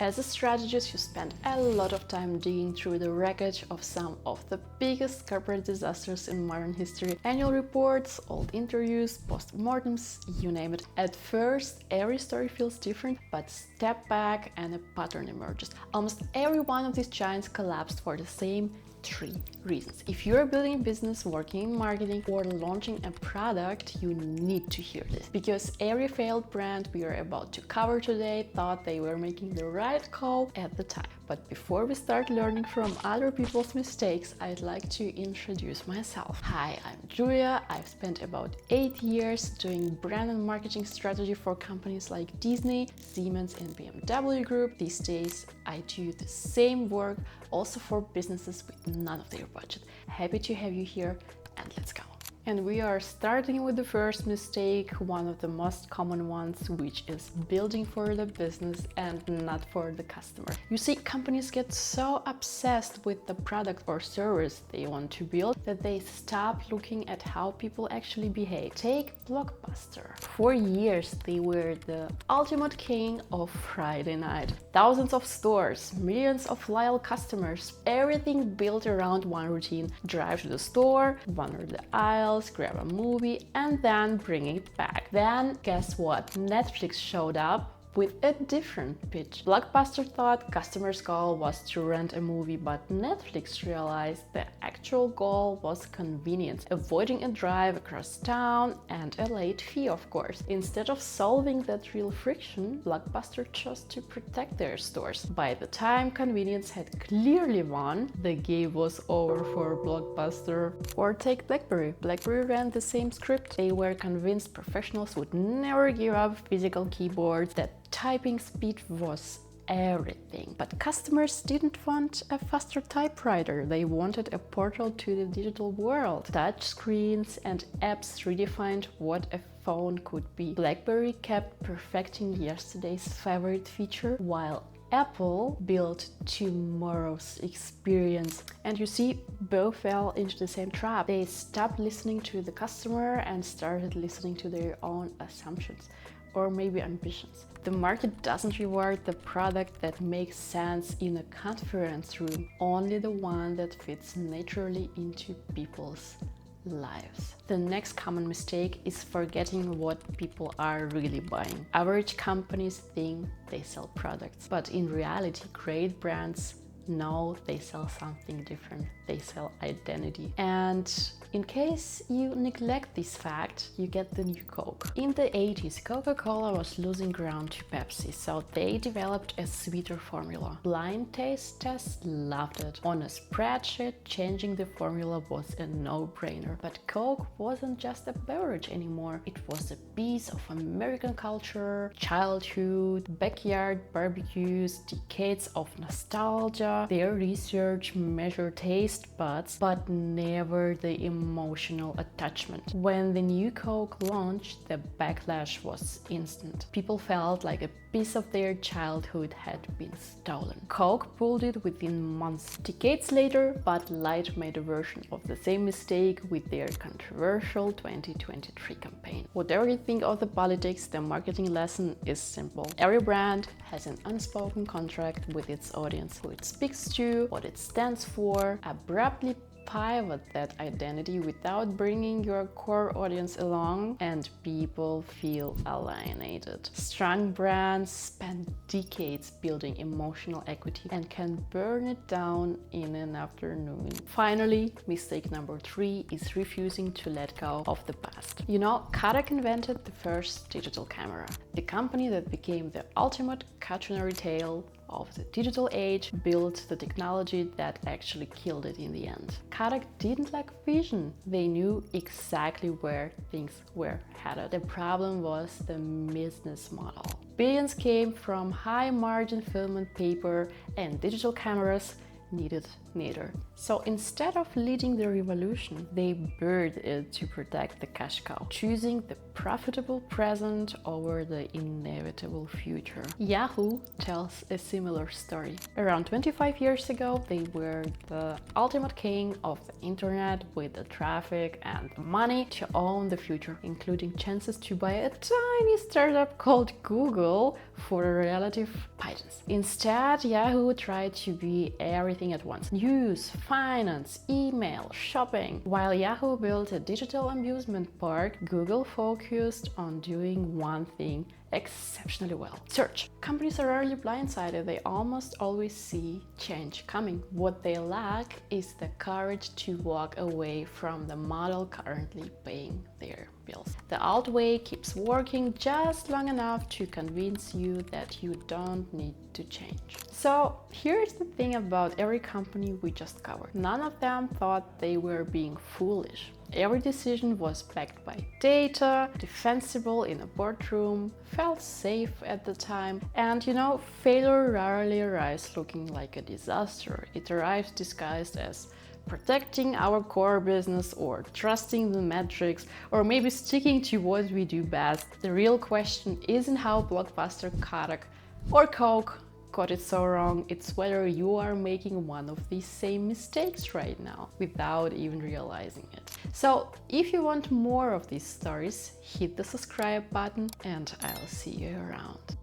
As a strategist, you spend a lot of time digging through the wreckage of some of the biggest corporate disasters in modern history. Annual reports, old interviews, post-mortems, you name it. At first, every story feels different, but step back and a pattern emerges. Almost every one of these giants collapsed for the same three reasons. If you're building a business, working in marketing, or launching a product, you need to hear this. Because every failed brand we are about to cover today thought they were making the right call at the time. But before we start learning from other people's mistakes, I'd like to introduce myself. Hi, I'm Julia. I've spent about 8 years doing brand and marketing strategy for companies like Disney, Siemens, and BMW Group. These days, I do the same work also for businesses with none of their budget. Happy to have you here, and let's go. And we are starting with the first mistake, one of the most common ones, which is building for the business and not for the customer. You see, companies get so obsessed with the product or service they want to build that they stop looking at how people actually behave. Take Blockbuster. For years, they were the ultimate king of Friday night. Thousands of stores, millions of loyal customers, everything built around one routine. Drive to the store, wander the aisles, grab a movie, and then bring it back. Then, guess what? Netflix showed up with a different pitch. Blockbuster thought customers' goal was to rent a movie, but Netflix realized the actual goal was convenience, avoiding a drive across town and a late fee, of course. Instead of solving that real friction, Blockbuster chose to protect their stores. By the time convenience had clearly won, the game was over for Blockbuster. Or take BlackBerry. BlackBerry ran the same script. They were convinced professionals would never give up physical keyboards, that typing speed was everything. But customers didn't want a faster typewriter. They wanted a portal to the digital world. Touch screens and apps redefined what a phone could be. BlackBerry kept perfecting yesterday's favorite feature, while Apple built tomorrow's experience. And you see, both fell into the same trap. They stopped listening to the customer and started listening to their own assumptions, or maybe ambitions. The market doesn't reward the product that makes sense in a conference room, only the one that fits naturally into people's lives. The next common mistake is forgetting what people are really buying. Average companies think they sell products, but in reality, great brands know they sell something different. They sell identity. And in case you neglect this fact, you get the new Coke. In the 80s, Coca-Cola was losing ground to Pepsi, so they developed a sweeter formula. Blind taste tests loved it. On a spreadsheet, changing the formula was a no-brainer. But Coke wasn't just a beverage anymore. It was a piece of American culture, childhood, backyard barbecues, decades of nostalgia. Their research measured taste buds, but never the emotional attachment. When the new Coke launched, the backlash was instant. People felt like a piece of their childhood had been stolen. Coke pulled it within months. Decades later, Bud Light made a version of the same mistake with their controversial 2023 campaign. Whatever you think of the politics, the marketing lesson is simple. Every brand has an unspoken contract with its audience, who it speaks to, what it stands for. Abruptly pivot that identity without bringing your core audience along, and people feel alienated. Strong brands spend decades building emotional equity and can burn it down in an afternoon. Finally, mistake number 3 is refusing to let go of the past. You know, Kodak invented the first digital camera, the company that became the ultimate cautionary tale of the digital age, built the technology that actually killed it in the end. Kodak didn't lack vision. They knew exactly where things were headed. The problem was the business model. Billions came from high-margin film and paper, and digital cameras needed neither. So instead of leading the revolution, they buried it to protect the cash cow, choosing the profitable present over the inevitable future. Yahoo tells a similar story. Around 25 years ago, they were the ultimate king of the internet, with the traffic and the money to own the future, including chances to buy a tiny startup called Google for the relative pittance. Instead, Yahoo tried to be everything at once: news, finance, email, shopping. While Yahoo built a digital amusement park, Google focused on doing one thing exceptionally well: search. Companies are rarely blindsided, they almost always see change coming. What they lack is the courage to walk away from the model currently paying their bills. The old way keeps working just long enough to convince you that you don't need to change. So here's the thing about every company we just covered: none of them thought they were being foolish. Every decision was backed by data, defensible in a boardroom, felt safe at the time, and failure rarely arrives looking like a disaster. It arrives disguised as protecting our core business, or trusting the metrics, or maybe sticking to what we do best. The real question isn't how Blockbuster, Kodak, or Coke got it so wrong, it's whether you are making one of these same mistakes right now without even realizing it. So if you want more of these stories, hit the subscribe button and I'll see you around.